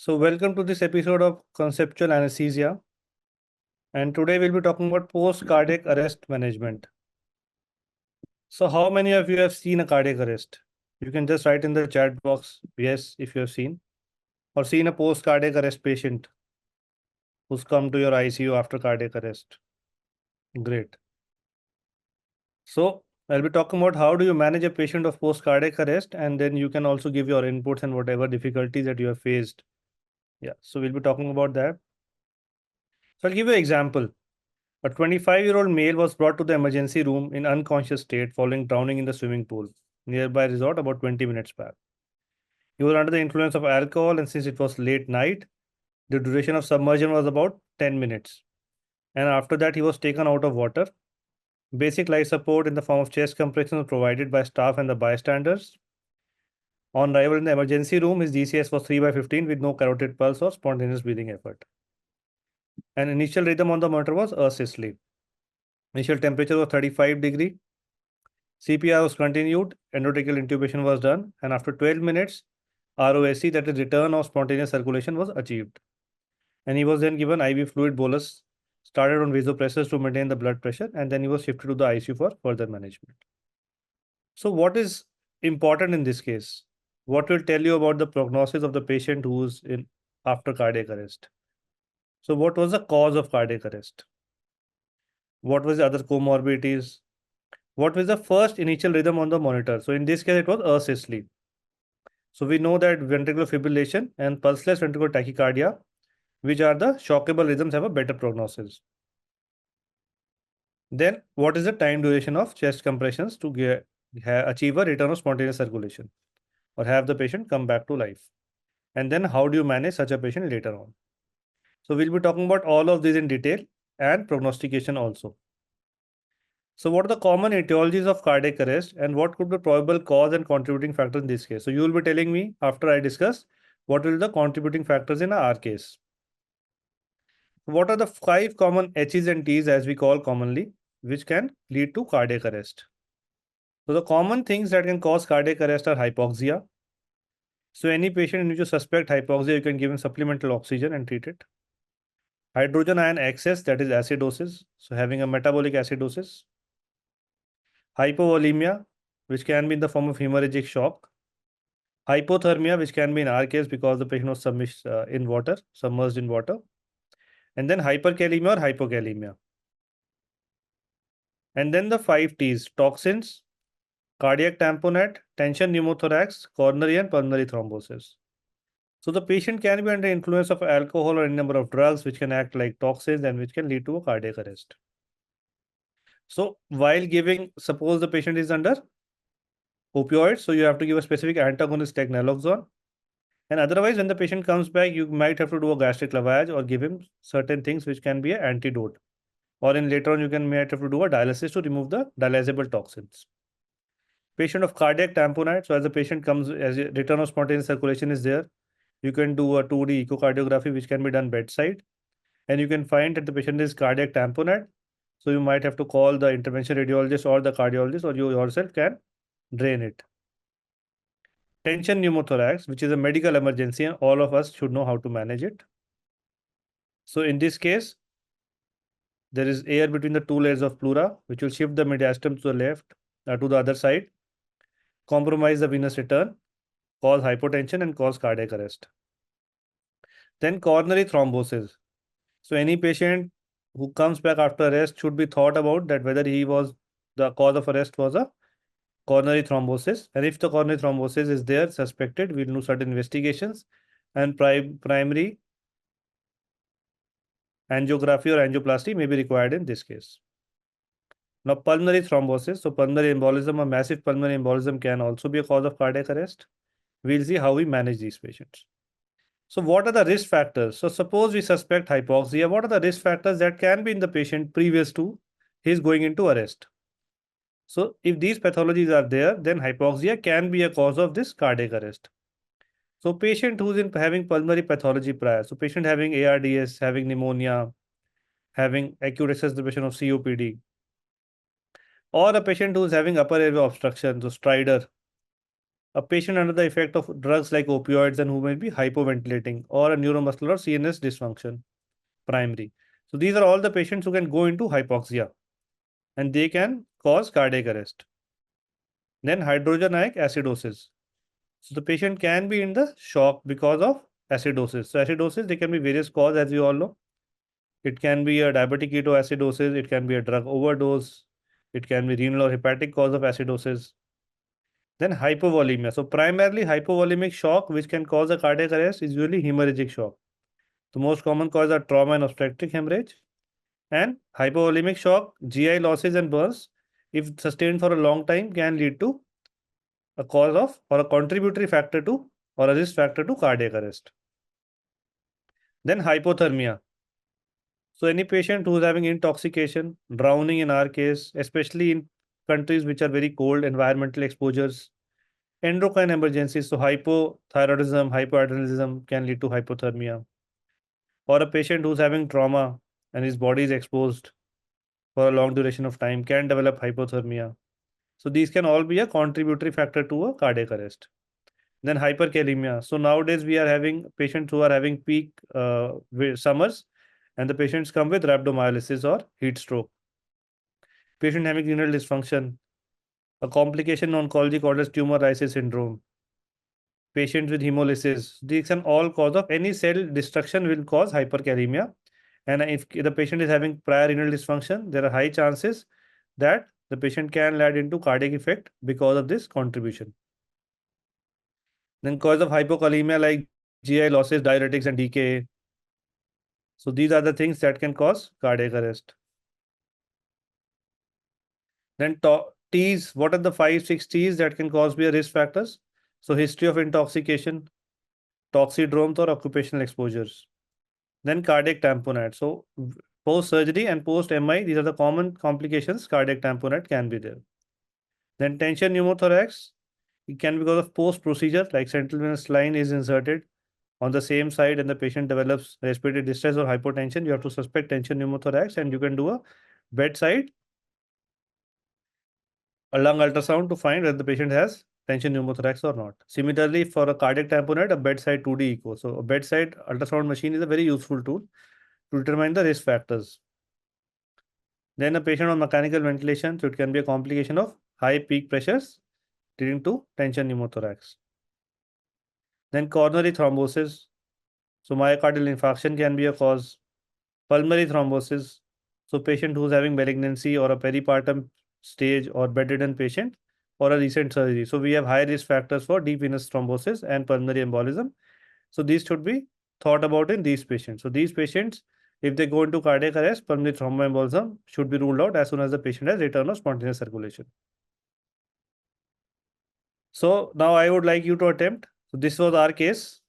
So, welcome to this episode of Conceptual Anesthesia. And today we'll be talking about post cardiac arrest management. So, how many of you have seen a cardiac arrest? You can just write in the chat box yes if you have seen, or seen a post cardiac arrest patient who's come to your ICU after cardiac arrest. Great. So, I'll be talking about how do you manage a patient of post cardiac arrest, and then you can also give your inputs and whatever difficulties that you have faced. Yeah, so we'll be talking about that. So, I'll give you an example. A 25-year-old male was brought to the emergency room in unconscious state following drowning in the swimming pool nearby resort about 20 minutes back. He was under the influence of alcohol, and since it was late night, the duration of submersion was about 10 minutes. And after that, he was taken out of water. Basic life support in the form of chest compression was provided by staff and the bystanders. On arrival in the emergency room, his GCS was 3/15 with no carotid pulse or spontaneous breathing effort. An initial rhythm on the monitor was assist-sleep. Initial temperature was 35 degree. CPR was continued, endotracheal intubation was done, and after 12 minutes, ROSC, that is return of spontaneous circulation, was achieved. And he was then given IV fluid bolus, started on vasopressors to maintain the blood pressure, and then he was shifted to the ICU for further management. So what is important in this case? What will tell you about the prognosis of the patient who's in after cardiac arrest? So what was the cause of cardiac arrest? What was the other comorbidities? What was the first initial rhythm on the monitor? So in this case, it was assist-sleep. So we know that ventricular fibrillation and pulseless ventricular tachycardia, which are the shockable rhythms, have a better prognosis. Then what is the time duration of chest compressions to achieve a return of spontaneous circulation or have the patient come back to life? And then how do you manage such a patient later on? So we'll be talking about all of these in detail and prognostication also. So what are the common etiologies of cardiac arrest and what could be probable cause and contributing factors in this case? So you will be telling me after I discuss what will be the contributing factors in our case. What are the 5 common H's and T's, as we call commonly, which can lead to cardiac arrest? So the common things that can cause cardiac arrest are hypoxia. So any patient in which you suspect hypoxia, you can give him supplemental oxygen and treat it. Hydrogen ion excess, that is acidosis. So having a metabolic acidosis. Hypovolemia, which can be in the form of hemorrhagic shock. Hypothermia, which can be in our case because the patient was submerged in water. And then hyperkalemia or hypokalemia. And then the 5 T's: toxins, cardiac tamponade, tension pneumothorax, coronary and pulmonary thrombosis. So the patient can be under influence of alcohol or any number of drugs which can act like toxins and which can lead to a cardiac arrest. So while giving, suppose the patient is under opioids, so you have to give a specific antagonist like naloxone. And otherwise, when the patient comes back, you might have to do a gastric lavage or give him certain things which can be an antidote. Or in later on, might have to do a dialysis to remove the dialysable toxins. Patient of cardiac tamponade. So as the patient comes, as a return of spontaneous circulation is there, you can do a 2D echocardiography, which can be done bedside. And you can find that the patient is cardiac tamponade. So you might have to call the intervention radiologist or the cardiologist, or you yourself can drain it. Tension pneumothorax, which is a medical emergency, and all of us should know how to manage it. So in this case, there is air between the 2 layers of pleura, which will shift the mediastinum to the left, to the other side, compromise the venous return, cause hypotension, and cause cardiac arrest. Then coronary thrombosis. So any patient who comes back after arrest should be thought about that whether the cause of arrest was a coronary thrombosis. And if the coronary thrombosis is there, suspected, we'll do certain investigations and primary angiography or angioplasty may be required in this case. Now, pulmonary thrombosis. So pulmonary embolism, a massive pulmonary embolism can also be a cause of cardiac arrest. We'll see how we manage these patients. So what are the risk factors? So suppose we suspect hypoxia. What are the risk factors that can be in the patient previous to his going into arrest? So if these pathologies are there, then hypoxia can be a cause of this cardiac arrest. So patient who's having pulmonary pathology prior, so patient having ARDS, having pneumonia, having acute exacerbation of COPD, or a patient who's having upper airway obstruction, so stridor, a patient under the effect of drugs like opioids and who may be hypoventilating, or a neuromuscular or CNS dysfunction, primary. So these are all the patients who can go into hypoxia and they can cause cardiac arrest. Then hydrogen ionic acidosis. So the patient can be in the shock because of acidosis. So acidosis, there can be various causes, as you all know. It can be a diabetic ketoacidosis, it can be a drug overdose, it can be renal or hepatic cause of acidosis. Then hypovolemia. So primarily hypovolemic shock, which can cause a cardiac arrest, is usually hemorrhagic shock. The most common cause are trauma and obstetric hemorrhage. And hypovolemic shock, GI losses and burns, if sustained for a long time, can lead to a cause of or a contributory factor to or a risk factor to cardiac arrest. Then hypothermia. So any patient who is having intoxication, drowning in our case, especially in countries which are very cold, environmental exposures, endocrine emergencies, so hypothyroidism, hypoadrenalism can lead to hypothermia. Or a patient who's having trauma and his body is exposed for a long duration of time can develop hypothermia. So these can all be a contributory factor to a cardiac arrest. Then hyperkalemia. So nowadays we are having patients who are having peak summers, and the patients come with rhabdomyolysis or heat stroke. Patient having renal dysfunction, a complication oncology called as tumor lysis syndrome. Patients with hemolysis. These can all cause of any cell destruction will cause hyperkalemia. And if the patient is having prior renal dysfunction, there are high chances that the patient can lead into cardiac effect because of this contribution. Then cause of hypokalemia like GI losses, diuretics, and DKA. So these are the things that can cause cardiac arrest. Then T's, what are the 5-6 T's that can cause be a risk factors? So history of intoxication, toxidromes or occupational exposures. Then cardiac tamponade. So post surgery and post MI, these are the common complications cardiac tamponade can be there. Then tension pneumothorax, it can be because of post procedure, like central venous line is inserted on the same side and the patient develops respiratory distress or hypotension. You have to suspect tension pneumothorax and you can do a bedside a lung ultrasound to find whether the patient has tension pneumothorax or not. Similarly, for a cardiac tamponade, a bedside 2D echo. So a bedside ultrasound machine is a very useful tool to determine the risk factors. Then a patient on mechanical ventilation, so it can be a complication of high peak pressures leading to tension pneumothorax. Then coronary thrombosis. So myocardial infarction can be a cause. Pulmonary thrombosis. So patient who's having malignancy or a peripartum stage or bedridden patient or a recent surgery. So we have high risk factors for deep venous thrombosis and pulmonary embolism. So these should be thought about in these patients. So these patients, if they go into cardiac arrest, pulmonary thromboembolism should be ruled out as soon as the patient has return of spontaneous circulation. So now I would like you to attempt. So this was our case.